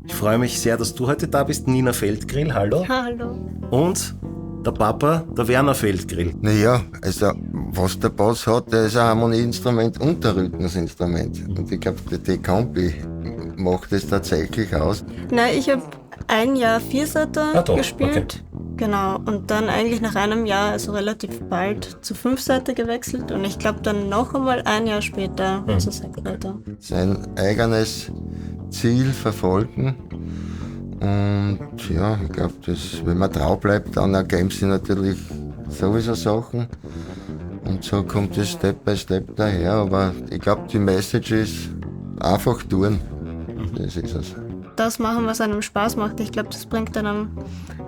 Ich freue mich sehr, dass du heute da bist. Nina Feldgrill, hallo. Hallo. Und der Papa, der Werner Feldgrill. Naja, also was der Bass hat, der ist ein Harmonieinstrument und ein Rhythmusinstrument. Und ich glaube, die Kombi macht das tatsächlich aus. Nein, ich habe ein Jahr Vierseiter gespielt. Okay. Genau. Und dann eigentlich nach einem Jahr, also relativ bald, zu Fünfseiter gewechselt. Und ich glaube dann noch einmal ein Jahr später zu Sechsseiter. Sein eigenes Ziel verfolgen. Und ja, ich glaube, wenn man trau bleibt, dann ergeben sich natürlich sowieso Sachen. Und so kommt es Step by Step daher. Aber ich glaube, die Message ist einfach tun. Das ist es. Das machen, was einem Spaß macht. Ich glaube, das bringt einem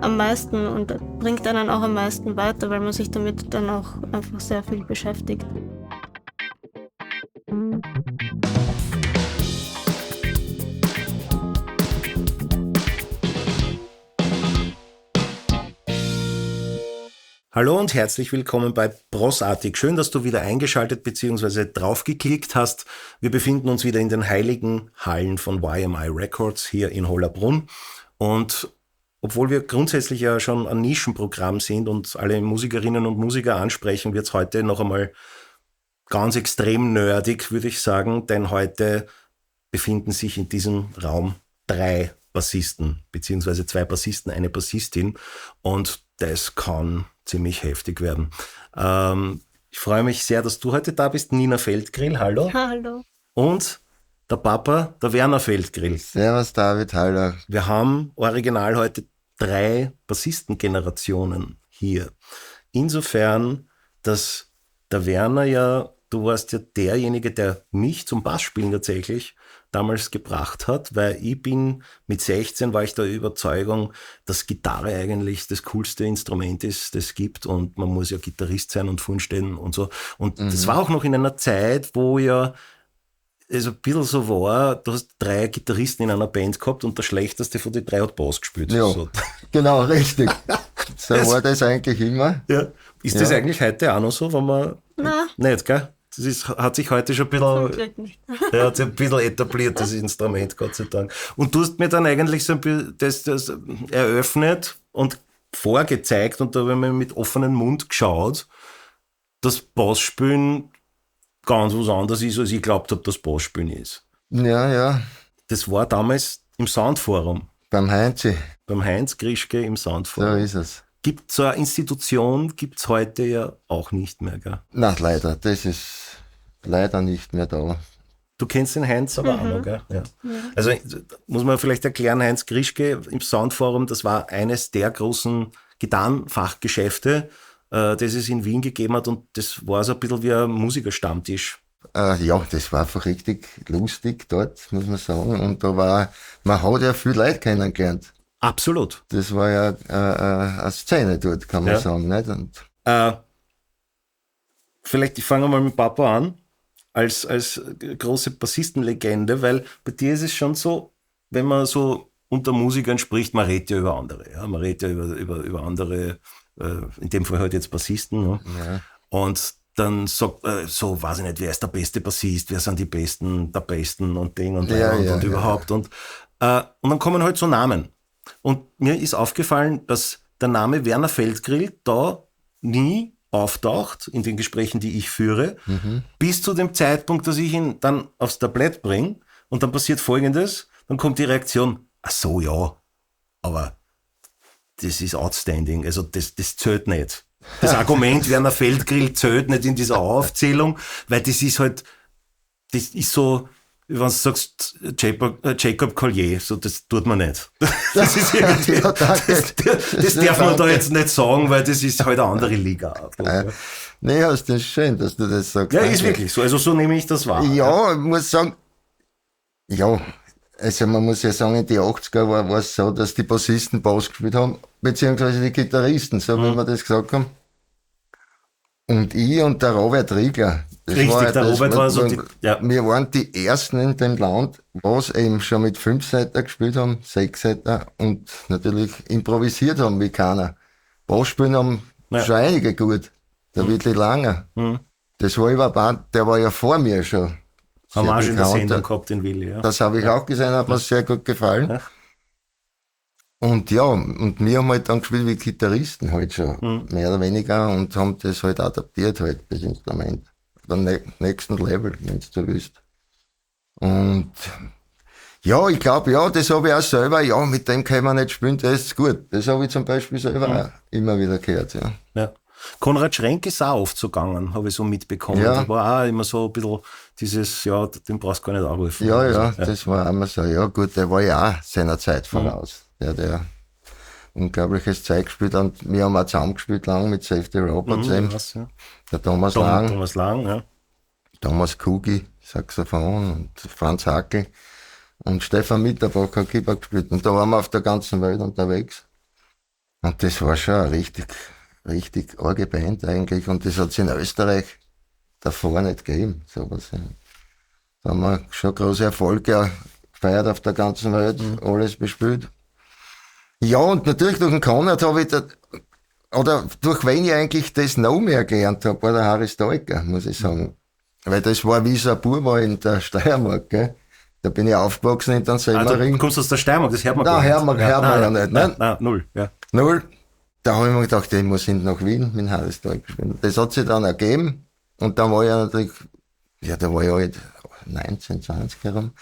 am meisten und bringt einen auch am meisten weiter, weil man sich damit dann auch einfach sehr viel beschäftigt. Hallo und herzlich willkommen bei Brossartig. Schön, dass du wieder eingeschaltet bzw. draufgeklickt hast. Wir befinden uns wieder in den heiligen Hallen von YMI Records hier in Hollabrunn. Und obwohl wir grundsätzlich ja schon ein Nischenprogramm sind und alle Musikerinnen und Musiker ansprechen, wird es heute noch einmal ganz extrem nerdig, würde ich sagen. Denn heute befinden sich in diesem Raum 3 Bassisten, beziehungsweise 2 Bassisten, eine Bassistin. Und das kann ziemlich heftig werden. Ich freue mich sehr, dass du heute da bist. Nina Feldgrill, hallo. Hallo. Und der Papa, der Werner Feldgrill. Servus David, hallo. Wir haben original heute 3 Bassistengenerationen hier. Insofern, dass der Werner ja, du warst ja derjenige, der mich zum Bassspielen tatsächlich damals gebracht hat, weil ich bin mit 16 war ich der Überzeugung, dass Gitarre eigentlich das coolste Instrument ist, das es gibt und man muss ja Gitarrist sein und vorstehen und so. Und das war auch noch in einer Zeit, wo ja es ein bisschen so war, du hast 3 Gitarristen in einer Band gehabt und der schlechteste von den 3 hat Bass gespielt. Ja, so. Genau, richtig. So war das eigentlich immer. Ja. Ist das eigentlich heute auch noch so, wenn man... Na. Nicht, gell? Das hat sich heute schon ein bisschen, hat sich ein bisschen etabliert, das Instrument, Gott sei Dank. Und du hast mir dann eigentlich so ein bisschen das eröffnet und vorgezeigt und da habe ich mir mit offenem Mund geschaut, dass Bassspielen ganz was anderes ist, als ich glaubt habe, dass Bassspielen ist. Ja. Das war damals im Soundforum. Beim Heinzi. Beim Heinz Grischke im Soundforum. So ist es. Gibt so eine Institution, gibt es heute ja auch nicht mehr, gell? Na, leider. Das ist leider nicht mehr da. Du kennst den Heinz aber auch noch, gell? Ja. Also muss man vielleicht erklären, Heinz Grischke im Soundforum, das war eines der großen Gitarrenfachgeschäfte, das es in Wien gegeben hat und das war so ein bisschen wie ein Musikerstammtisch. Ja, das war einfach richtig lustig dort, muss man sagen. Und man hat ja viel Leute kennengelernt. Absolut. Das war ja eine Szene dort, kann man sagen. Nicht? Und vielleicht, ich fange mal mit Papa an, als große Bassistenlegende, weil bei dir ist es schon so, wenn man so unter Musikern spricht, man redet ja über andere. Ja? Man redet ja über andere, in dem Fall halt jetzt Bassisten. Ne? Ja. Und dann sagt so, weiß ich nicht, wer ist der beste Bassist, wer sind die Besten, der Besten und Ding und und überhaupt. Und dann kommen halt so Namen. Und mir ist aufgefallen, dass der Name Werner Feldgrill da nie auftaucht in den Gesprächen, die ich führe, bis zu dem Zeitpunkt, dass ich ihn dann aufs Tablett bringe und dann passiert Folgendes, dann kommt die Reaktion, ach so, ja, aber das ist outstanding, also das zählt nicht. Das Argument Werner Feldgrill zählt nicht in dieser Aufzählung, weil das ist so, wenn du sagst, Jacob Collier, so, das tut man nicht. Das ist irgendwie, das darf man da jetzt nicht sagen, weil das ist halt eine andere Liga. Nee, das ist schön, dass du das sagst. Ja, ist wirklich so. Also so nehme ich das wahr. Ja, ich muss sagen, also man muss ja sagen, in die 80er war es so, dass die Bassisten Bass gespielt haben, beziehungsweise die Gitarristen, so wie wir das gesagt haben. Und ich und der Robert Riegler. Der Robert war so wir waren die ersten in dem Land, was eben schon mit 5-Seiter gespielt haben, 6-Seiter und natürlich improvisiert haben wie keiner. Bass spielen haben schon einige gut. Der Willi Langer. Das war der war ja vor mir schon. Haben wir auch schon in der Sendung gehabt, den Willi. Ja. Das habe ich auch gesehen, hat mir sehr gut gefallen. Ja. Und ja, und wir haben halt dann gespielt wie Gitarristen halt schon, mehr oder weniger, und haben das halt adaptiert halt, das Instrument. Beim nächsten Level, wenn du so willst. Und ja, ich glaube, ja, das habe ich auch selber, ja, mit dem kann man nicht spielen, das ist gut. Das habe ich zum Beispiel selber auch immer wieder gehört, ja. Ja. Konrad Schrenk ist auch oft so gegangen, habe ich so mitbekommen. Ja. Da war auch immer so ein bisschen dieses, ja, den brauchst du gar nicht anrufen. Ja, Also, ja, das war immer so, ja gut, der war ja auch seiner Zeit voraus. Der unglaubliches Zeug gespielt hat. Wir haben auch zusammengespielt lang mit Safety Robots eben. Was, ja. Der Thomas Lang, Thomas Lang, ja. Thomas Kugi, Saxophon, und Franz Hackel und Stefan Mitterbacher Keyboard gespielt. Und da waren wir auf der ganzen Welt unterwegs. Und das war schon eine richtig arge Band eigentlich. Und das hat es in Österreich davor nicht gegeben. Sowas. Ja. Da haben wir schon große Erfolge gefeiert auf der ganzen Welt, alles bespielt. Ja, und natürlich durch den Konrad habe ich oder durch wen ich eigentlich das noch mehr gelernt habe, war der Harry Stalker, muss ich sagen. Weil das war wie so ein Bub in der Steiermark, gell. Da bin ich aufgewachsen in den Semmering. Du kommst aus der Steiermark, das hört man Nein, gar nicht. hört man ja nicht. Nein, null. Ja. Null. Da habe ich mir gedacht, ich muss nach Wien mit Harry Stalker spielen. Das hat sich dann ergeben. Und dann war ich natürlich, ja, da war ich halt 19, 20 herum.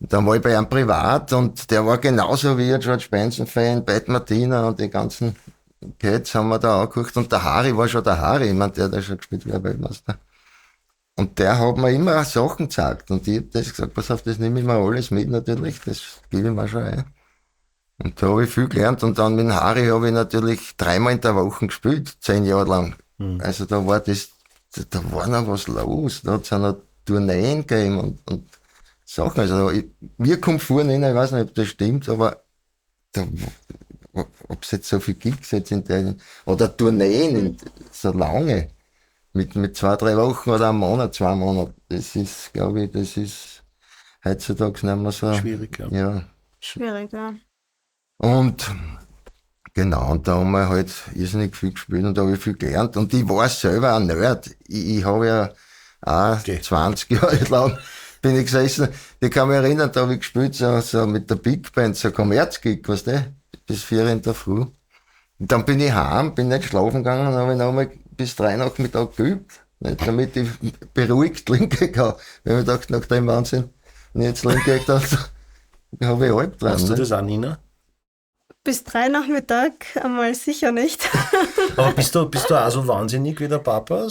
Und dann war ich bei einem Privat und der war genauso wie ein George Benson-Fan, Pat Martina und die ganzen Cats haben wir da angeguckt. Und der Harry war schon der Harry, ich meine, der hat ja schon gespielt wie ein Weltmeister. Und der hat mir immer Sachen gezeigt. Und ich hab das gesagt, pass auf, das nehme ich mir alles mit natürlich, das gebe ich mir schon ein. Und da habe ich viel gelernt. Und dann mit dem Harry habe ich natürlich 3-mal in der Woche gespielt, 10 Jahre lang. Also da war noch was los, da hat es auch noch Tourneen gegeben und Sachen. Also wir kommen vorne rein, ich weiß nicht, ob das stimmt, aber ob es jetzt so viel Gigs jetzt in der, oder Tourneen, so lange, mit 2-3 Wochen oder einem Monat, 2 Monate, das ist, glaube ich, das ist heutzutage nicht mehr so. Schwierig, ja. Ja. Schwierig, ja. Und genau, und da haben wir halt irrsinnig viel gespielt und da habe ich viel gelernt. Und ich war selber ein Nerd. Ich habe ja auch 20 Jahre lang bin ich gesessen. Ich kann mich erinnern, da habe ich gespielt, so mit der Big Band, so Kommerzgig, weißt du, bis 4 in der Früh. Und dann bin ich heim, bin nicht schlafen gegangen und habe ich nochmal bis 3 Nachmittag geübt, nicht, damit ich beruhigt linke kann. Wenn ich dachte, nach dem Wahnsinn, wenn ich jetzt linke dann habe ich Albtraum. Machst du das auch, Nina? Bis 3 Nachmittag einmal sicher nicht. Aber bist du auch so wahnsinnig wie der Papa?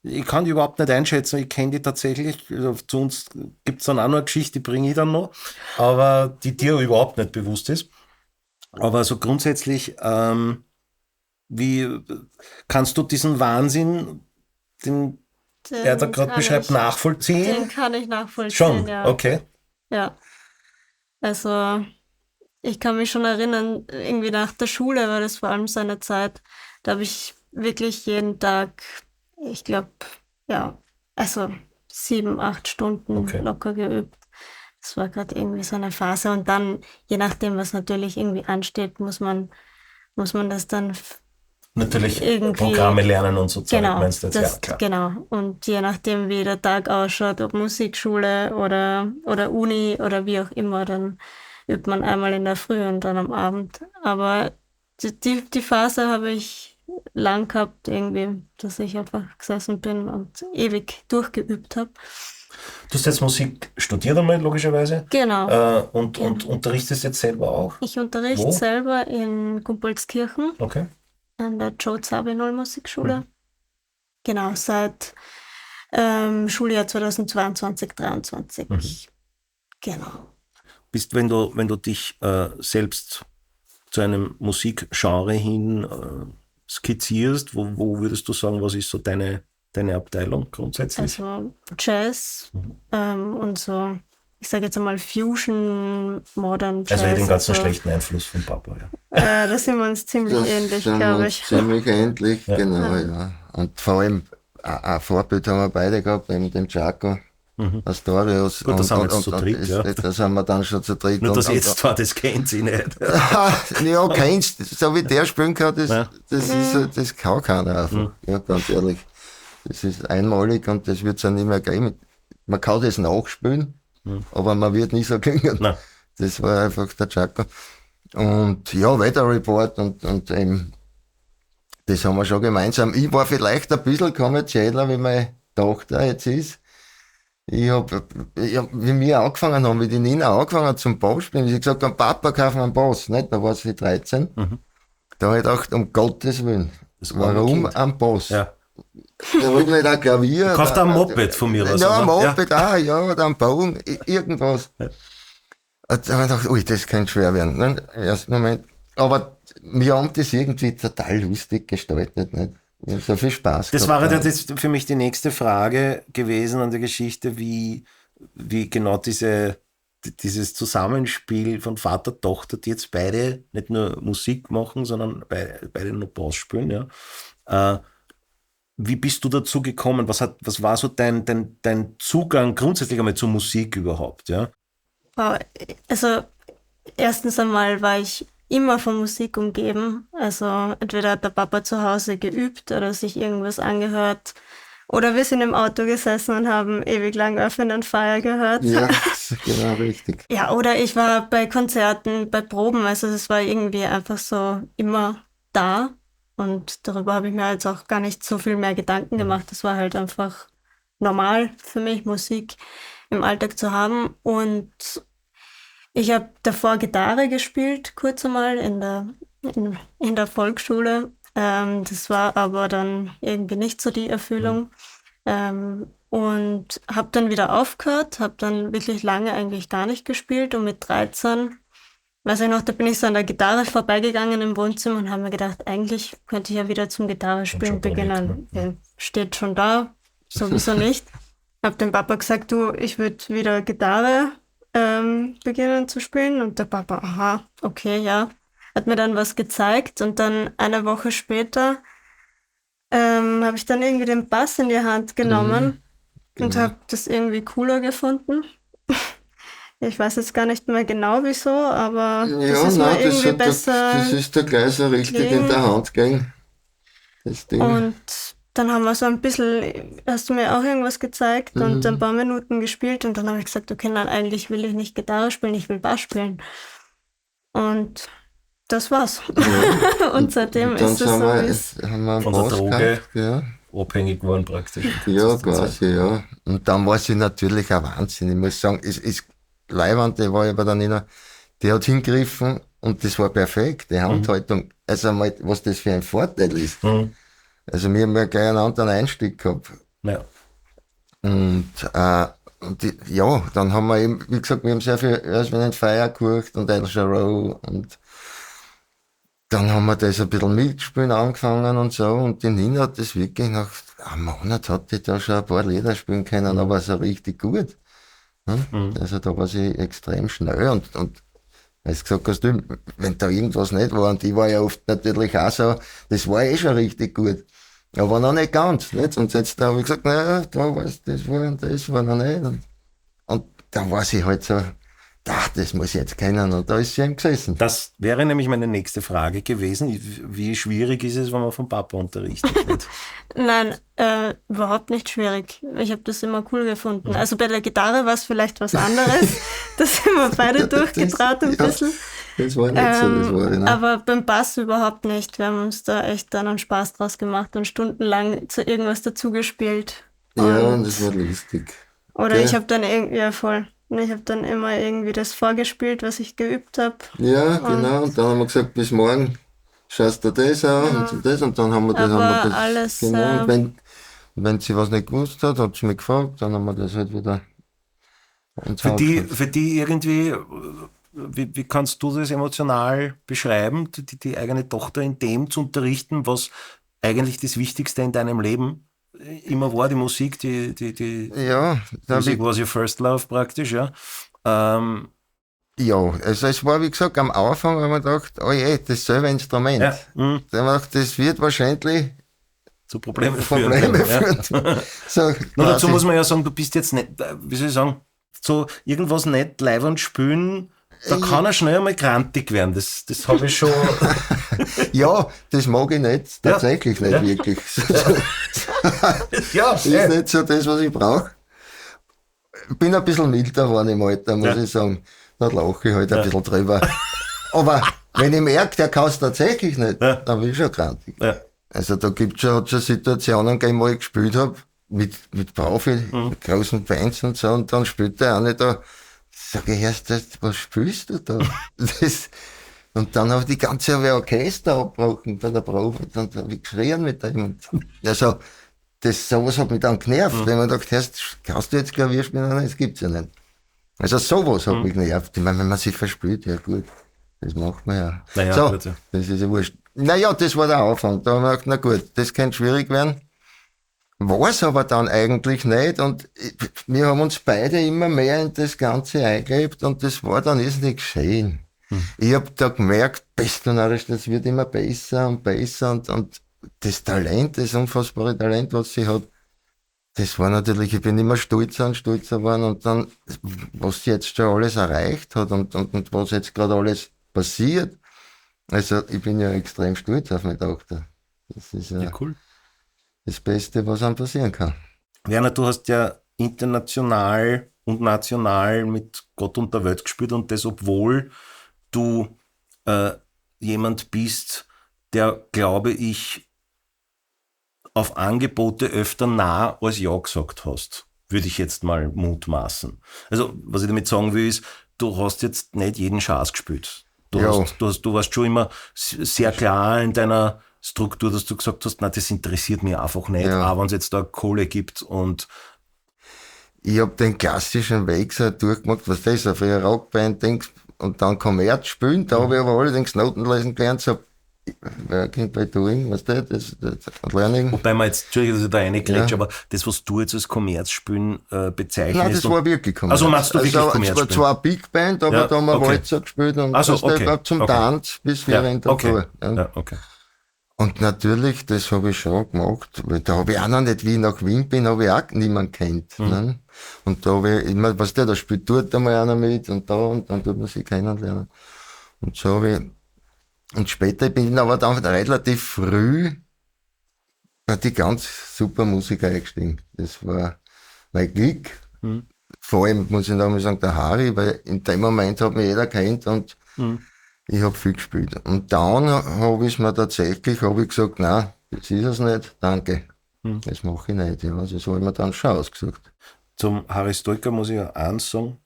Ich kann die überhaupt nicht einschätzen, ich kenne die tatsächlich. Also zu uns gibt es dann auch noch eine Geschichte, die bringe ich dann noch, aber die dir überhaupt nicht bewusst ist. Aber so grundsätzlich, wie kannst du diesen Wahnsinn, den er da gerade beschreibt, nachvollziehen? Den kann ich nachvollziehen, Schon, ja. okay. Ja. Also, ich kann mich schon erinnern, irgendwie nach der Schule war das vor allem so eine Zeit, da habe ich wirklich jeden Tag, ich glaube, ja, also 7-8 Stunden locker geübt. Das war gerade irgendwie so eine Phase. Und dann, je nachdem, was natürlich irgendwie ansteht, muss man das dann natürlich irgendwie Programme lernen und so Zeug, genau, meinst du jetzt? Ja, klar. Genau. Und je nachdem, wie der Tag ausschaut, ob Musikschule oder Uni oder wie auch immer, dann übt man einmal in der Früh und dann am Abend. Aber die Phase habe ich lang gehabt, irgendwie, dass ich einfach gesessen bin und ewig durchgeübt habe. Du hast jetzt Musik studiert einmal, logischerweise. Genau. Und unterrichtest jetzt selber auch? Ich unterrichte selber in Gumpoldskirchen. Okay. An der Joe Zawinul Musikschule. Genau, seit Schuljahr 2022/23. Genau. Wenn du dich selbst zu einem Musikgenre hin skizzierst, wo würdest du sagen, was ist so deine Abteilung grundsätzlich? Also Jazz und so, ich sage jetzt einmal Fusion, Modern Jazz. Also den ganzen schlechten Einfluss von Papa, ja. Da sind wir uns ziemlich ähnlich, glaube ich. Ziemlich ähnlich, Ja. genau, ja. Und vor allem, ein Vorbild haben wir beide gehabt, eben den Chaco Astorius. Gut, das haben wir jetzt zu dritt, ja. Da sind wir dann schon zu dritt. Nur das jetzt war, das kennt sie nicht. Ja, kennst du, so wie der spielen kann, das Ja. das kann keiner einfach. Ja, ganz ehrlich. Das ist einmalig und das wird es ja nicht mehr geben. Man kann das nachspielen, aber man wird nie so klingen. Nein. das war einfach der Chaka. Und ja, Weather Report und eben, das haben wir schon gemeinsam. Ich war vielleicht ein bisschen kommerzieller, wie meine Tochter jetzt ist. Wie wir angefangen haben, wie die Nina angefangen hat zum Bass spielen, wie sie gesagt haben, Papa, kaufen wir einen Bass, nicht? Da war sie 13. Da habe ich gedacht, um Gottes Willen, warum ein Bass? Ja. Warum nicht ein Klavier? Kauft ein Moped von mir aus. Ja, ein Moped auch, ja, oder ein Bogen, irgendwas. Ja. Und da habe ich gedacht, ui, das könnte schwer werden. Im ersten Moment. Aber wir haben das irgendwie total lustig gestaltet, nicht? Wir haben so viel Spaß gehabt. Das war ja jetzt für mich die nächste Frage gewesen an der Geschichte, wie genau dieses Zusammenspiel von Vater, Tochter, die jetzt beide nicht nur Musik machen, sondern beide nur Bass spielen, ja. Wie bist du dazu gekommen? Was war so dein Zugang grundsätzlich einmal zur Musik überhaupt, ja? Also, erstens einmal war ich immer von Musik umgeben. Also, entweder hat der Papa zu Hause geübt oder sich irgendwas angehört. Oder wir sind im Auto gesessen und haben ewig lang Earth, Wind & Fire gehört. Ja, genau, richtig. Ja, oder ich war bei Konzerten, bei Proben. Also, es war irgendwie einfach so immer da. Und darüber habe ich mir jetzt auch gar nicht so viel mehr Gedanken gemacht. Das war halt einfach normal für mich, Musik im Alltag zu haben. Und ich habe davor Gitarre gespielt, kurz einmal in der Volksschule. Das war aber dann irgendwie nicht so die Erfüllung. Und habe dann wieder aufgehört, habe dann wirklich lange eigentlich gar nicht gespielt. Und mit 13, weiß ich noch, da bin ich so an der Gitarre vorbeigegangen im Wohnzimmer und habe mir gedacht, eigentlich könnte ich ja wieder zum Gitarrespielen beginnen. Ja, steht schon da, sowieso nicht. Habe dem Papa gesagt, du, ich würde wieder Gitarre beginnen zu spielen. Und der Papa, aha, okay, ja. Hat mir dann was gezeigt und dann eine Woche später habe ich dann irgendwie den Bass in die Hand genommen und habe das irgendwie cooler gefunden. Ich weiß jetzt gar nicht mehr genau wieso, aber das ist mir irgendwie besser. Das ist da gleich so richtig in der Hand gegangen. Das Ding. Und dann haben wir so ein bisschen, hast du mir auch irgendwas gezeigt und ein paar Minuten gespielt und dann habe ich gesagt, okay, nein, eigentlich will ich nicht Gitarre spielen, ich will Bass spielen. Und das war's. Ja. Und seitdem ist es so, haben wir von der Droge ja. abhängig geworden praktisch. Ja, quasi, ja. Und dann war sie natürlich ein Wahnsinn. Ich muss sagen, es ist Leihwand, die war ja bei der Nina, die hat hingegriffen und das war perfekt, die Handhaltung. Also mal, was das für ein Vorteil ist. Also wir haben ja gleich einen anderen Einstieg gehabt. Ja. Und dann haben wir eben, wie gesagt, wir haben sehr viel Earth, Wind & Fire gekocht und El Jarreau und dann haben wir das ein bisschen mitspielen angefangen und so und die Nina hat das wirklich nach einem Monat hat die da schon ein paar Lieder spielen können, aber so richtig gut. Also da war sie extrem schnell und weil du gesagt hast, wenn da irgendwas nicht war, und ich war ja oft natürlich auch so, das war schon richtig gut. Aber noch nicht ganz, nicht? Und jetzt da habe ich gesagt, naja, da war's, das war noch nicht. Und da war sie halt so, das muss ich jetzt kennen, und da ist sie eben gesessen. Das wäre nämlich meine nächste Frage gewesen. Wie schwierig ist es, wenn man vom Papa unterrichtet wird? Nein, überhaupt nicht schwierig. Ich habe das immer cool gefunden. Also bei der Gitarre war es vielleicht was anderes. Da sind wir beide durchgetraut ein bisschen. Das war nicht so, das war genau. Aber beim Bass überhaupt nicht. Wir haben uns da echt dann einen Spaß draus gemacht und stundenlang zu irgendwas dazugespielt. Ja, und das war lustig. Oder ich habe dann voll. Und ich habe dann immer irgendwie das vorgespielt, was ich geübt habe. Ja, genau. Und dann haben wir gesagt, bis morgen schaust du das an und das. Und dann haben wir das. Alles, genau. Und wenn sie was nicht gewusst hat sie mich gefragt, dann haben wir das halt wieder. Für die irgendwie, wie kannst du das emotional beschreiben, die eigene Tochter in dem zu unterrichten, was eigentlich das Wichtigste in deinem Leben immer war, die Musik, die Musik was your first love praktisch, ja. Ja, also es war, wie gesagt, am Anfang haben wir gedacht, oh je, dasselbe Instrument. Ja. Da haben wir gedacht, das wird wahrscheinlich zu Problemen führen. Ja. So, dazu muss man ja sagen, du bist jetzt nicht, wie soll ich sagen, so irgendwas nicht live und spielen, da kann er schnell einmal grantig werden, das habe ich schon. Ja, das mag ich nicht, tatsächlich nicht wirklich. Das ist nicht so das, was ich brauche. Ich bin ein bisschen milder geworden im Alter, muss ich sagen. da lache ich halt ein bisschen drüber. Aber wenn ich merke, der kann es tatsächlich nicht, dann bin ich schon grantig. Ja. Also da hat schon Situationen gegeben, wo ich gespielt habe, mit Profi, mit großen Bands und so, und dann spielt der eine da, sag ich erst, was spielst du da? Und dann habe ich die ganze Orchester abgebrochen bei der Probe, dann habe ich geschrien mit dem. Also, sowas hat mich dann genervt, wenn man gedacht, kannst du jetzt Klavier spielen? Nein, das gibt's ja nicht. Also sowas hat mich genervt. Ich meine, wenn man sich verspielt, ja gut, das macht man ja. Naja, so, gut, ja. Das ist ja wurscht. Naja, das war der Anfang. Da haben wir gedacht, na gut, das könnte schwierig werden. War es aber dann eigentlich nicht, und wir haben uns beide immer mehr in das Ganze eingelebt, und das war dann nicht geschehen. Ich habe da gemerkt, bestonarisch, das wird immer besser und besser, und das Talent, das unfassbare Talent, was sie hat, das war natürlich, ich bin immer stolzer und stolzer geworden, und dann, was sie jetzt schon alles erreicht hat und was jetzt gerade alles passiert, also ich bin ja extrem stolz auf meine Tochter. Das ist ja cool. Das Beste, was einem passieren kann. Werner, du hast ja international und national mit Gott und der Welt gespielt, und das, obwohl du jemand bist, der, glaube ich, auf Angebote öfter Nein als Ja gesagt hast, würde ich jetzt mal mutmaßen. Also, was ich damit sagen will, ist, du hast jetzt nicht jeden Schatz gespielt. Du warst schon immer sehr klar in deiner Struktur, dass du gesagt hast, nein, das interessiert mich einfach nicht, auch wenn es jetzt da Kohle gibt. Und ich habe den klassischen Weg so durchgemacht, was das ist, für eine Rockband denkst, und dann Kommerz spielen, da habe ich aber allerdings Noten lesen gelernt, so Working by Doing, weißt du, das Learning. Wobei man jetzt, Entschuldigung, dass ich da reingrätsche, aber das, was du jetzt als Kommerzspielen bezeichnest. Nein, das war wirklich Kommerz. Also machst du wirklich Kommerzspielen? Es war zwar eine Big Band, aber da haben wir Walzer gespielt, und zum Tanz bis wir in der Tour. Und natürlich, das habe ich schon gemacht, weil da habe ich auch noch nicht, wie ich nach Wien bin, habe ich auch niemanden kennt. Ne? Und da habe ich immer, was der da spielt, tut einmal einer mit, und dann tut man sich kennenlernen. Und so habe ich, und später bin ich aber dann relativ früh bei die ganz super Musiker eingestiegen. Das war mein Glück. Vor allem, muss ich noch mal sagen, der Harry, weil in dem Moment hat mich jeder kennt, und ich habe viel gespielt. Und dann habe ich mir tatsächlich, gesagt, nein, das ist es nicht, danke. Das mache ich nicht. Ja, das habe ich mir dann schon ausgesucht. Zum Harry Stoiker muss ich ja eins sagen,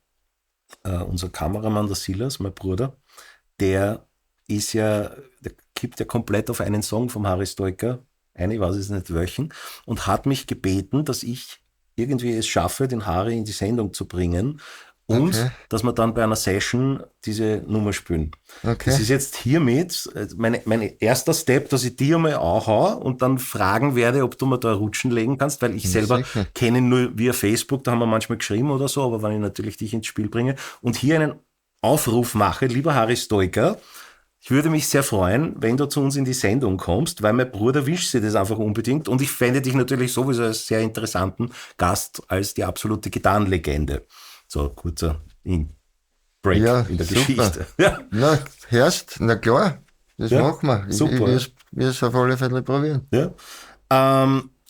unser Kameramann, der Silas, mein Bruder, der kippt ja komplett auf einen Song vom Harry Stoiker ein, ich weiß es nicht welchen, und hat mich gebeten, dass ich irgendwie es schaffe, den Harry in die Sendung zu bringen, und dass wir dann bei einer Session diese Nummer spielen. Das ist jetzt hiermit mein erster Step, dass ich dir mal anhaue und dann fragen werde, ob du mir da Rutschen legen kannst, weil ich selber kenne ihn nur via Facebook, da haben wir manchmal geschrieben oder so, aber wenn ich natürlich dich ins Spiel bringe und hier einen Aufruf mache, lieber Harry Stoiker, ich würde mich sehr freuen, wenn du zu uns in die Sendung kommst, weil mein Bruder wünscht sich das einfach unbedingt, und ich fände dich natürlich sowieso als sehr interessanten Gast, als die absolute Gitarrenlegende. So, kurzer Break in der Geschichte. Ja. Na, hörst, na klar, das machen wir. Super. Ich will es auf alle Fälle probieren. Ja.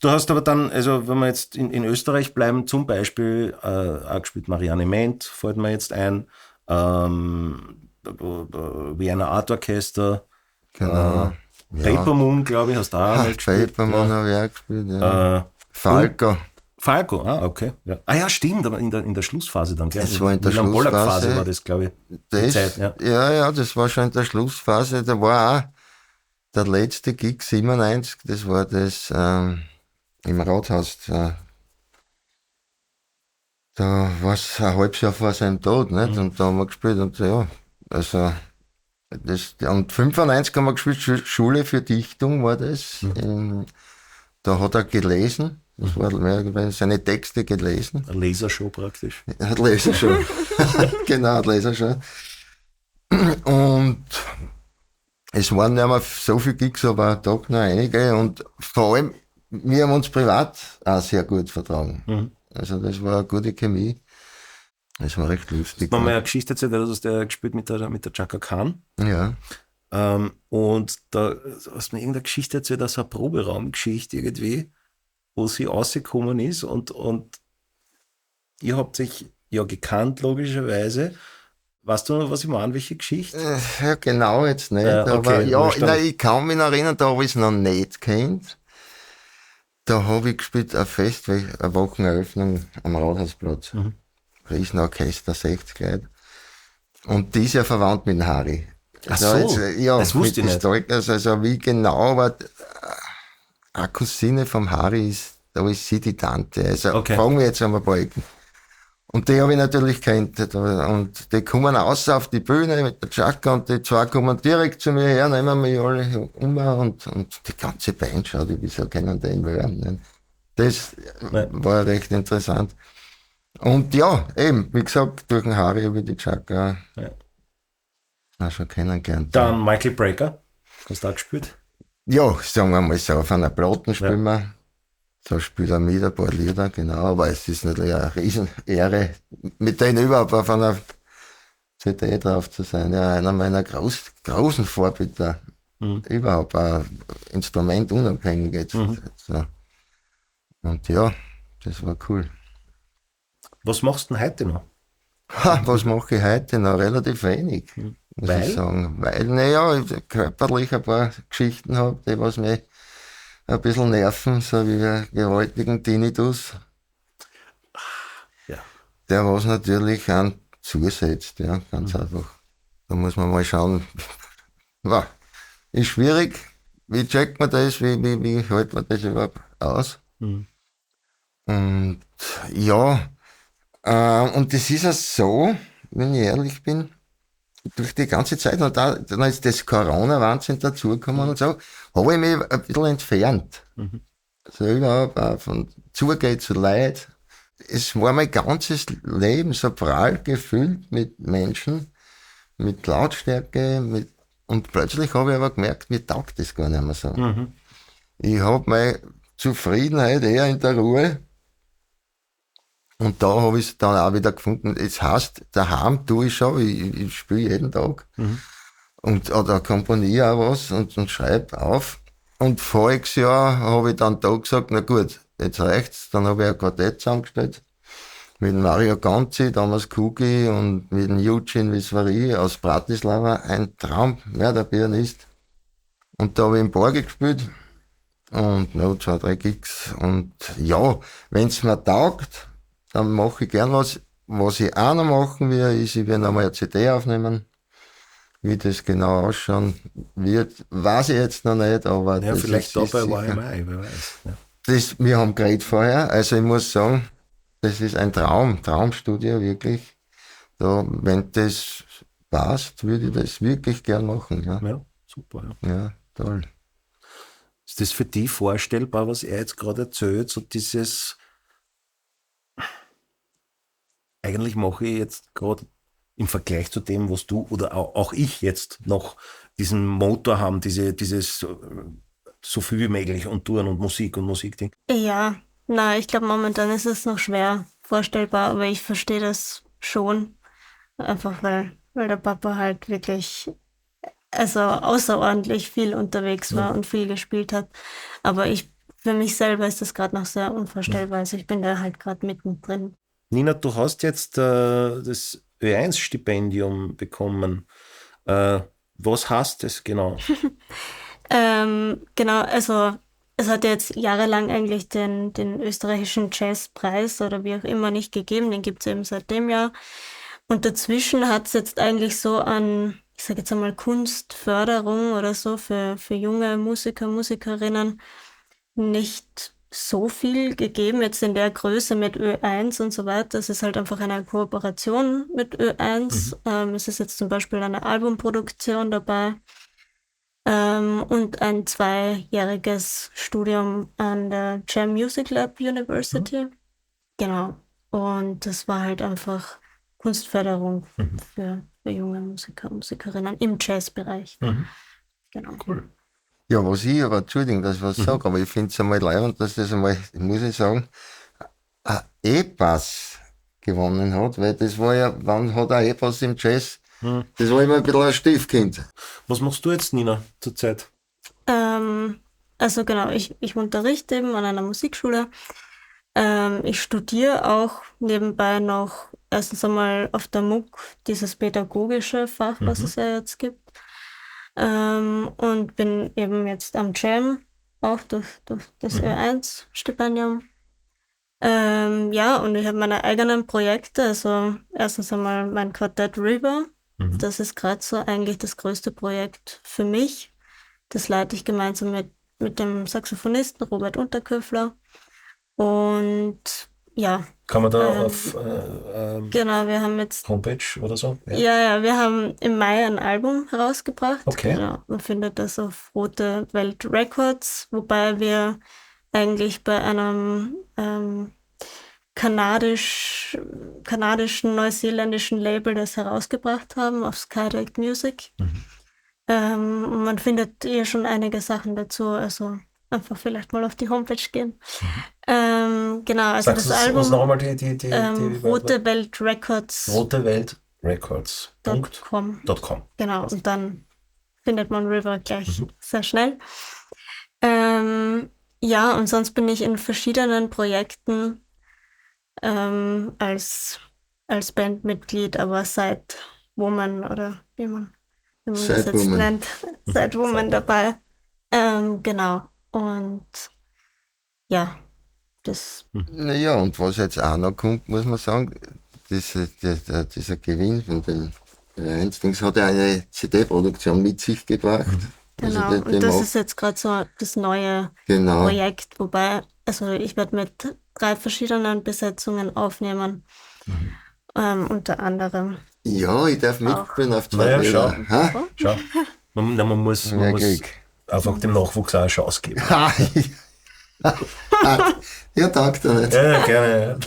Du hast aber dann, also wenn wir jetzt in Österreich bleiben, zum Beispiel auch gespielt Marianne Ment, fällt mir jetzt ein, Wiener Art Orchester, Genau. Paper Moon, glaube ich, hast du auch mal gespielt. Paper Moon habe ich auch gespielt, ja. Falco, okay. Ja. Ah ja, stimmt, aber in der Schlussphase dann, gell? Das war in der Schlussphase. War das, glaube ich. Das war schon in der Schlussphase. Da war auch der letzte Gig 97, das war das im Rathaus. Da war es ein halbes Jahr vor seinem Tod, nicht? Und da haben wir gespielt, und also und 95 haben wir gespielt, Schule für Dichtung war das. Da hat er gelesen. Das war seine Texte gelesen. Eine Lasershow praktisch. Eine Lasershow. Genau, eine Lasershow. Und es waren nicht mehr so viele Gigs, aber doch noch einige. Und vor allem, wir haben uns privat auch sehr gut vertragen. Also das war eine gute Chemie. Das war recht lustig. Das war mal eine Geschichte erzählt, du hast ja gespielt mit der Chaka Khan. Ja. Und da hast du mir irgendeine Geschichte erzählt, also eine Proberaumgeschichte irgendwie, wo sie rausgekommen ist, und ihr habt sich ja gekannt, logischerweise. Weißt du noch, was ich meine? Welche Geschichte? Ja, genau jetzt nicht. Okay, aber ja, nein, ich kann mich noch erinnern, da habe ich es noch nicht kennt. Da habe ich gespielt ein Fest, eine Wocheneröffnung am Rathausplatz. Riesenorchester, 60 Leute. Und die ist ja verwandt mit dem Harry. Ach so, ja, das wusste ich nicht. Also wie genau, aber eine Cousine vom Harry da ist sie die Tante. Also fragen wir jetzt einmal ein paar Ecken. Und die habe ich natürlich kennt. Und die kommen raus auf die Bühne mit der Chaka und die zwei kommen direkt zu mir her, nehmen mich alle um und die ganze Band schaut, wieso kennen den wer? Das war recht interessant. Und ja, eben, wie gesagt, durch den Harry habe ich die Chaka auch schon kennengelernt. Dann Michael Brecker, hast du auch gespielt? Ja, sagen wir mal so, auf einer Platten spielen wir. Da spielt er mit ein paar Lieder, genau, aber es ist natürlich eine Riesenehre, mit denen überhaupt auf einer CD drauf zu sein. Ja, einer meiner großen Vorbilder. Überhaupt ein Instrument unabhängig jetzt. So. Und ja, das war cool. Was machst du denn heute noch? Was mache ich heute noch? Relativ wenig, muss ich sagen. Weil, naja, ich körperlich ein paar Geschichten habe, die was mich ein bisschen nerven, so wie einen gewaltigen Tinnitus. Ja. Der was natürlich an zusetzt, ja, ganz einfach. Da muss man mal schauen. Ist schwierig. Wie checkt man das? Wie hält man das überhaupt aus? Und ja, und das ist ja so, wenn ich ehrlich bin, durch die ganze Zeit, und dann ist das Corona-Wahnsinn dazugekommen und so, habe ich mich ein bisschen entfernt. Also überhaupt auch von Zugehen zu Leid. Es war mein ganzes Leben so prall gefüllt mit Menschen, mit Lautstärke, und plötzlich habe ich aber gemerkt, mir taugt das gar nicht mehr so. Ich habe meine Zufriedenheit eher in der Ruhe. Und da habe ich es dann auch wieder gefunden. Es heißt, daheim tue ich schon, ich spiele jeden Tag. Oder komponiere auch was und schreibe auf. Und voriges Jahr habe ich dann da gesagt, na gut, jetzt reicht's. Dann habe ich ein Quartett zusammengestellt. Mit Mario Ganzi, damals Kugi, und mit dem Eugene Visvari aus Bratislava. Ein Traum, der Pianist. Und da habe ich im Borgi gespielt. Und noch 2, 3 Gigs. Und ja, wenn's mir taugt, dann mache ich gern was. Was ich auch noch machen will, ist, ich will noch mal eine CD aufnehmen. Wie das genau ausschauen wird, weiß ich jetzt noch nicht, aber ja, das vielleicht ist dabei sicher. war ich wer weiß. Ja. Wir haben geredet vorher, also ich muss sagen, das ist ein Traumstudio, wirklich. Da, wenn das passt, würde ich das wirklich gern machen. Ja, super. Ja, toll. Ist das für dich vorstellbar, was er jetzt gerade erzählt, so dieses eigentlich mache ich jetzt gerade im Vergleich zu dem, was du oder auch ich jetzt noch diesen Motor haben, dieses so viel wie möglich und tun und Musikding. Ja, ich glaube momentan ist es noch schwer vorstellbar, aber ich verstehe das schon. Einfach weil der Papa halt wirklich außerordentlich viel unterwegs war und viel gespielt hat. Aber für mich selber ist das gerade noch sehr unvorstellbar. Also ich bin da halt gerade mittendrin. Nina, du hast jetzt das Ö1-Stipendium bekommen. Was heißt das genau? Genau, also es hat jetzt jahrelang eigentlich den österreichischen Jazzpreis oder wie auch immer nicht gegeben. Den gibt es eben seit dem Jahr. Und dazwischen hat es jetzt eigentlich so an, ich sage jetzt einmal, Kunstförderung oder so für junge Musiker, Musikerinnen nicht so viel gegeben, jetzt in der Größe mit Ö1 und so weiter. Es ist halt einfach eine Kooperation mit Ö1. Es ist jetzt zum Beispiel eine Albumproduktion dabei und ein 2-jähriges Studium an der Jam Music Lab University. Genau. Und das war halt einfach Kunstförderung für junge Musiker, Musikerinnen im Jazzbereich. Genau. Cool. Ja, was ich aber, Entschuldigung, dass ich was sage, aber ich finde es einmal leibend, dass das einmal, muss ich sagen, ein E-Pass gewonnen hat, weil das war ja, wann hat ein E-Pass im Jazz? Das war immer ein bisschen ein Stiefkind. Was machst du jetzt, Nina, zurzeit? Also genau, ich unterrichte eben an einer Musikschule. Ich studiere auch nebenbei noch erstens einmal auf der MUG dieses pädagogische Fach, was es ja jetzt gibt. Und bin eben jetzt am Jam, auch durch das Ö1-Stipendium. Ja, und ich habe meine eigenen Projekte, also erstens einmal mein Quartett River. Das ist gerade so eigentlich das größte Projekt für mich. Das leite ich gemeinsam mit dem Saxophonisten Robert Unterköfler. Und ja. Kann man da auf genau, wir haben jetzt Homepage oder so? Ja, wir haben im Mai ein Album herausgebracht. Okay. Genau, man findet das auf Rote Welt Records, wobei wir eigentlich bei einem kanadischen, neuseeländischen Label das herausgebracht haben, auf Skydeck Music. Und man findet schon einige Sachen dazu, also einfach vielleicht mal auf die Homepage gehen. Genau, also Sagst das Album nochmal die Rote Welt Records. Rote Welt Records. .com. Genau, Was? und dann findet man River gleich sehr schnell. Ja, und sonst bin ich in verschiedenen Projekten als Bandmitglied, aber Sidewoman oder wie man das jetzt nennt. Sidewoman dabei. Genau. Und ja, das. Naja, und was jetzt auch noch kommt, muss man sagen, dieser Gewinn von den Dings hat ja eine CD-Produktion mit sich gebracht. Genau, also und das ist jetzt gerade so das neue Projekt, wobei, also ich werde mit 3 verschiedenen Besetzungen aufnehmen, unter anderem. Ja, ich darf mitspielen auf 2 naja, Lieder. Schau. Man muss einfach dem Nachwuchs auch eine Chance geben. Ja, danke dir nicht. Ja, gerne.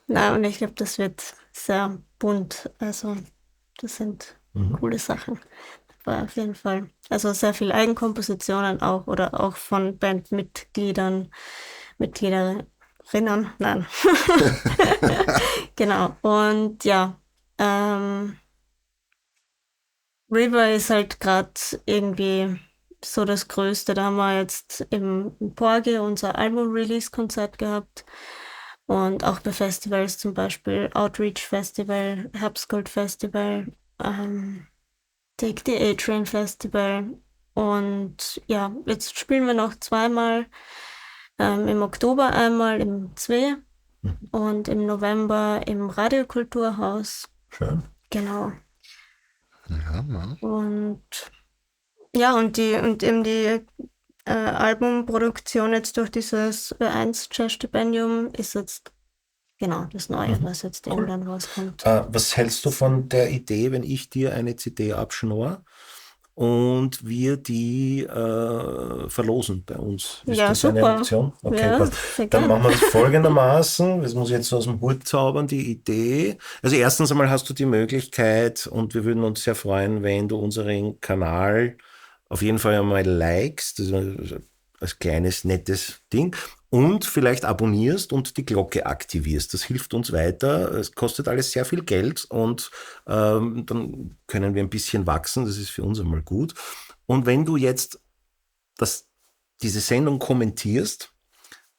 Nein, und ich glaube, das wird sehr bunt, also das sind coole Sachen. Aber auf jeden Fall, also sehr viel Eigenkompositionen auch oder auch von Bandmitgliederinnen, nein. Genau, und ja, River ist halt gerade irgendwie so das Größte. Da haben wir jetzt im Porgy unser Album-Release-Konzert gehabt und auch bei Festivals, zum Beispiel Outreach Festival, Herbstgold Festival, Take the A-Train Festival, und ja, jetzt spielen wir noch 2-mal, im Oktober einmal im Zwei und im November im Radiokulturhaus. Schön. Genau. Ja, Mann. Und ja, und eben die Albumproduktion jetzt durch dieses Ö1-Jazz-Stipendium ist jetzt genau das Neue, was jetzt eben dann rauskommt. Was hältst du von der Idee, wenn ich dir eine CD abschnorre und wir die verlosen bei uns? Ist Ja, das super. eine Option? Okay, Ja, passt. sehr Dann gerne. machen wir das folgendermaßen, das muss ich jetzt aus dem Hut zaubern, die Idee. Also erstens einmal hast du die Möglichkeit, und wir würden uns sehr freuen, wenn du unseren Kanal auf jeden Fall einmal likest, das ist als kleines, nettes Ding, und vielleicht abonnierst und die Glocke aktivierst. Das hilft uns weiter. Es kostet alles sehr viel Geld und dann können wir ein bisschen wachsen. Das ist für uns einmal gut. Und wenn du jetzt diese Sendung kommentierst,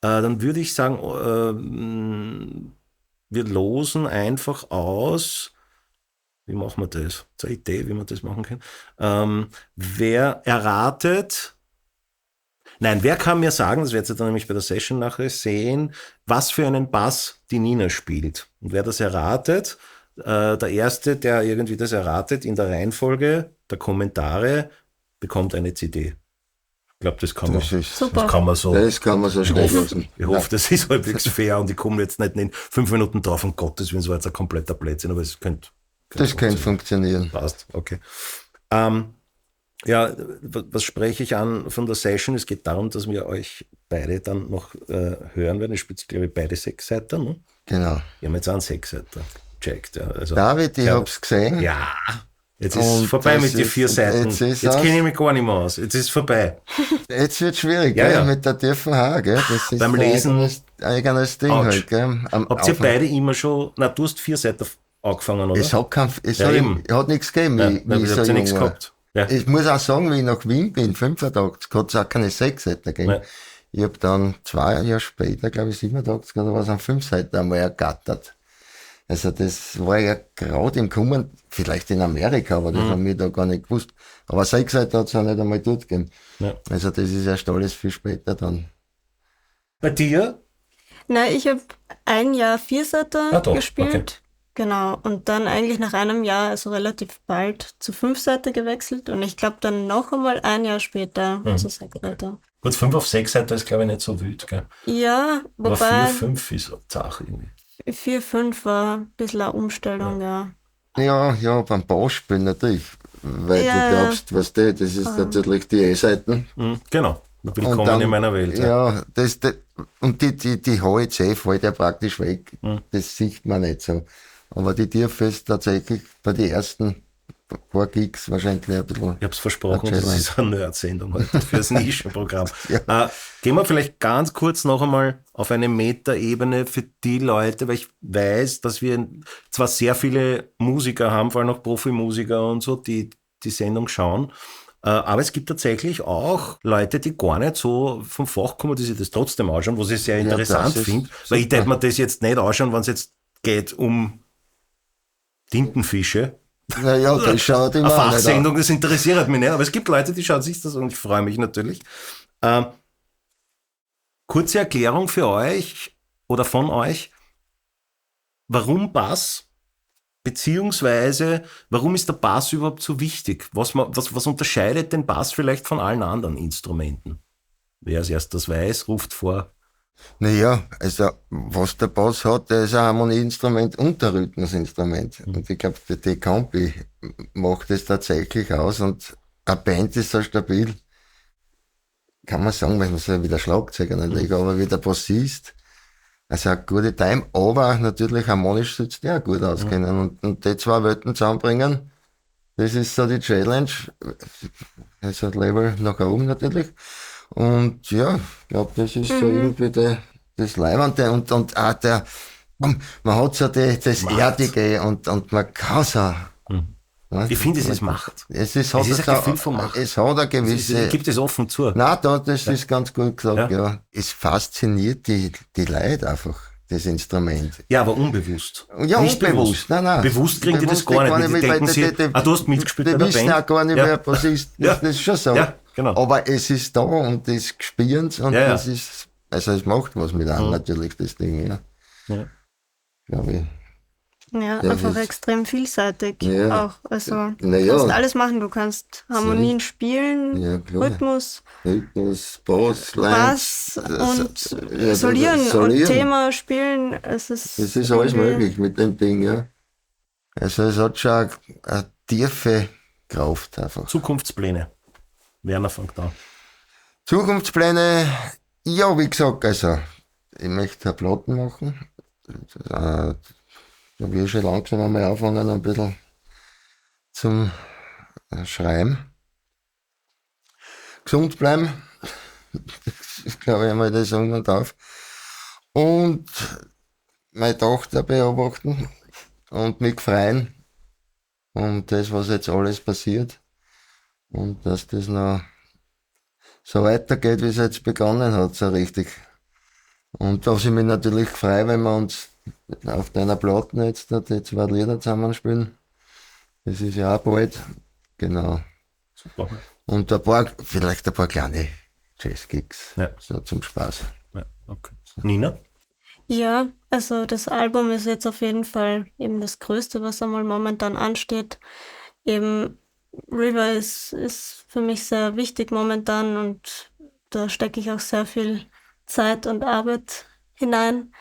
dann würde ich sagen, wir losen einfach aus. Wie machen wir das? Das ist eine Idee, wie wir das machen können. Wer erratet, wer kann mir sagen, das werdet ihr dann nämlich bei der Session nachher sehen, was für einen Bass die Nina spielt. Und wer das erratet, der Erste, der irgendwie das erratet, in der Reihenfolge der Kommentare, bekommt eine CD. Ich glaube, das kann man so. Das kann man so stehen lassen. Ich hoffe, das ist halbwegs fair und ich komme jetzt nicht in 5 Minuten drauf, um Gottes Willen, so jetzt ein kompletter Blödsinn, aber es könnte. Das könnte funktionieren. Passt, okay. Ja, was spreche ich an von der Session? Es geht darum, dass wir euch beide dann noch hören werden. Ich spiele, glaube ich, beide 6-Seiter. Ne? Genau. Wir haben jetzt einen 6-Seiter checkt. Ja. Also, David, ich hab's gesehen. Ja, jetzt ist es vorbei mit den 4 Seiten. Jetzt kenne ich mich gar nicht mehr aus. Jetzt ist es vorbei. Jetzt wird es schwierig, Ja, gell? ja. Mit der tiefen H, gell? Das ist Beim Lesen. eigenes Ding Autsch. halt, gell? Habt ihr beide immer schon, du hast 4 Seiter angefangen, oder? Es hat nichts gegeben. Ja, wie ihr ich habt so ja nichts jung war. gehabt. Ja. Ich muss auch sagen, wie ich nach Wien bin, 85, hat es auch keine 6 Seiten gegeben. Ja. Ich habe dann 2 Jahre später, glaube ich 87 oder was, an 5 Seiten einmal ergattert. Also das war ja gerade im Kommen, vielleicht in Amerika, aber das haben wir da gar nicht gewusst. Aber 6-Seiter hat es ja nicht einmal dort gegeben. Ja. Also das ist erst alles viel später dann. Bei dir? Na, ich habe ein Jahr 4-Seiter gespielt. Okay. Genau. Und dann eigentlich nach einem Jahr, also relativ bald, zu 5-Seiter gewechselt. Und ich glaube dann noch einmal ein Jahr später zu 6-Seiter. Gut, 5 auf 6-Seiter ist, glaube ich, nicht so wild, gell? Ja, Aber wobei 4-5 ist zart irgendwie. 4-5 war ein bisschen eine Umstellung, ja. Ja, beim Bassspielen natürlich. Weil Ja, du glaubst, was das ist natürlich die E-Seiten. Genau. Willkommen in meiner Welt. Ja, und die HEC fällt ja praktisch weg. Das sieht man nicht so. Aber die Tiefe ist tatsächlich bei den ersten paar Gigs wahrscheinlich ein bisschen. Ich habe es versprochen, das ist eine Nerd-Sendung heute für das Nischenprogramm. Gehen wir vielleicht ganz kurz noch einmal auf eine Meta-Ebene für die Leute, weil ich weiß, dass wir zwar sehr viele Musiker haben, vor allem auch Profimusiker und so, die die Sendung schauen, aber es gibt tatsächlich auch Leute, die gar nicht so vom Fach kommen, die sich das trotzdem anschauen, was ich sehr interessant finde, weil ich mir das jetzt nicht anschauen, wenn es jetzt geht um Tintenfische. Naja, das schaut immer eine Fachsendung, das interessiert mich nicht, aber es gibt Leute, die schauen sich das und ich freue mich natürlich. Kurze Erklärung für euch oder von euch, warum Bass, beziehungsweise warum ist der Bass überhaupt so wichtig? Was unterscheidet den Bass vielleicht von allen anderen Instrumenten? Wer als erstes weiß, ruft vor. Naja, also was der Bass hat, der ist ein Harmonieinstrument und ein Rhythmusinstrument. Und ich glaube, die Kombi macht das tatsächlich aus und eine Band ist so stabil, kann man sagen, wenn man so wie der Schlagzeuger natürlich, aber wie der Bassist, also eine gute Time, aber natürlich harmonisch sollst du auch gut auskennen. Und die zwei Welten zusammenbringen, das ist so die Challenge. Also ein Level nach oben natürlich. Und ja, ich glaube, das ist so irgendwie das Leibende und auch man hat so das Erdige und man kann so. Ich finde, es ist Macht. Es ist ein Gefühl von Macht. Es hat eine gewisse. Gibt es offen zu. Nein, das ist ganz gut gesagt, ja. Es fasziniert die Leute einfach, das Instrument. Ja, aber unbewusst. Ja, nicht unbewusst. Nein. Bewusst kriegen die das gar nicht. Die denken sich, du hast mitgespielt bei der Band. Die wissen auch gar nicht, wer Bassist ist. Das ist schon so. Ja, genau. Aber es ist da und das spüren und das ist, also es macht was mit einem natürlich, das Ding, ja. Glaube ich. Ja, einfach extrem vielseitig auch. Also du naja, kannst alles machen, du kannst Harmonien spielen, Rhythmus, Bass und solieren und Thema spielen. Es ist alles möglich mit dem Ding, ja. Also es hat schon eine tiefe Kraft einfach. Zukunftspläne. Werner fängt an. Zukunftspläne, ja, wie gesagt, also ich möchte eine Platten machen. Da will ich schon langsam einmal anfangen, ein bisschen zum Schreiben. Gesund bleiben. Das glaube ich einmal, das sagen wir darf. Und meine Tochter beobachten und mich freuen. Und das, was jetzt alles passiert. Und dass das noch so weitergeht, wie es jetzt begonnen hat, so richtig. Und dass ich mich natürlich freue, wenn wir uns auf deiner Platten jetzt die zwei Lieder zusammenspielen. Das ist ja auch bald. Genau. Super. Und vielleicht ein paar kleine Jazz-Gigs. So zum Spaß. Ja, okay. Nina? Ja, also das Album ist jetzt auf jeden Fall eben das Größte, was einmal momentan ansteht. Eben River ist für mich sehr wichtig momentan und da stecke ich auch sehr viel Zeit und Arbeit hinein.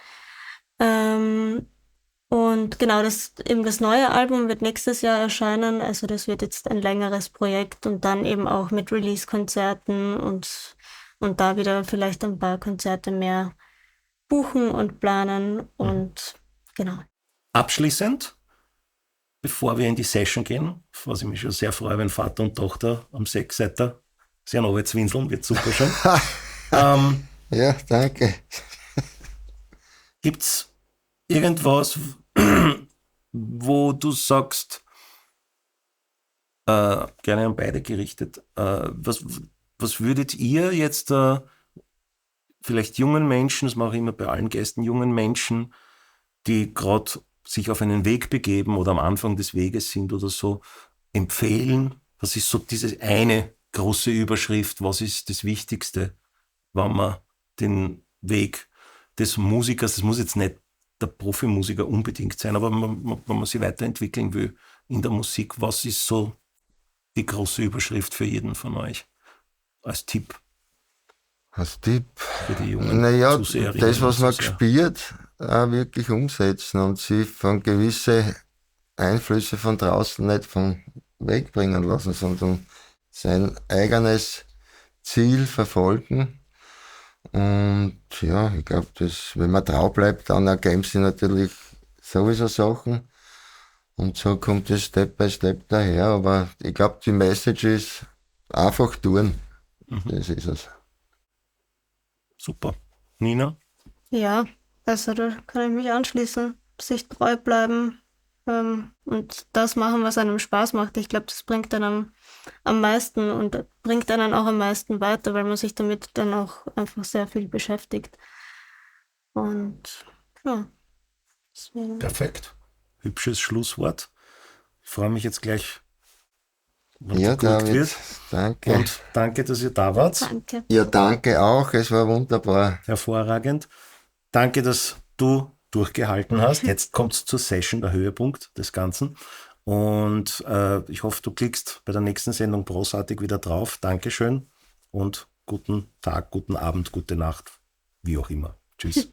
Und genau, das neue Album wird nächstes Jahr erscheinen, also das wird jetzt ein längeres Projekt und dann eben auch mit Release-Konzerten und da wieder vielleicht ein paar Konzerte mehr buchen und planen und genau. Abschließend, bevor wir in die Session gehen, was ich mich schon sehr freue, wenn Vater und Tochter am 6-Seiter sehr noch jetzt winseln, wird super schon. Ja, danke. Gibt's irgendwas, wo du sagst, gerne an beide gerichtet, was würdet ihr jetzt vielleicht jungen Menschen, das mache ich immer bei allen Gästen, jungen Menschen, die gerade sich auf einen Weg begeben oder am Anfang des Weges sind oder so, empfehlen? Was ist so diese eine große Überschrift? Was ist das Wichtigste, wenn man den Weg des Musikers, das muss jetzt nicht der Profimusiker unbedingt sein, aber wenn man sich weiterentwickeln will in der Musik, was ist so die große Überschrift für jeden von euch als Tipp? Als Tipp? Für die jungen Zuseherinnen das, was man gespürt, auch wirklich umsetzen und sich von gewissen Einflüsse von draußen nicht vom Weg bringen lassen, sondern sein eigenes Ziel verfolgen. Und ja, ich glaube, wenn man trau bleibt, dann ergeben sich natürlich sowieso Sachen. Und so kommt es Step by Step daher. Aber ich glaube, die Message ist einfach tun. Das ist es. Super. Nina? Ja, also da kann ich mich anschließen. Sich treu bleiben und das machen, was einem Spaß macht. Ich glaube, das bringt einem am meisten und bringt einen auch am meisten weiter, weil man sich damit dann auch einfach sehr viel beschäftigt. Und ja. Deswegen. Perfekt. Hübsches Schlusswort. Ich freue mich jetzt gleich, wenn ja, es gut David, wird. Danke. Und danke, dass ihr da wart. Danke. Ja, danke auch. Es war wunderbar. Hervorragend. Danke, dass du durchgehalten hast. Jetzt kommt es zur Session, der Höhepunkt des Ganzen. Und ich hoffe, du klickst bei der nächsten Sendung großartig wieder drauf. Dankeschön und guten Tag, guten Abend, gute Nacht, wie auch immer. Tschüss.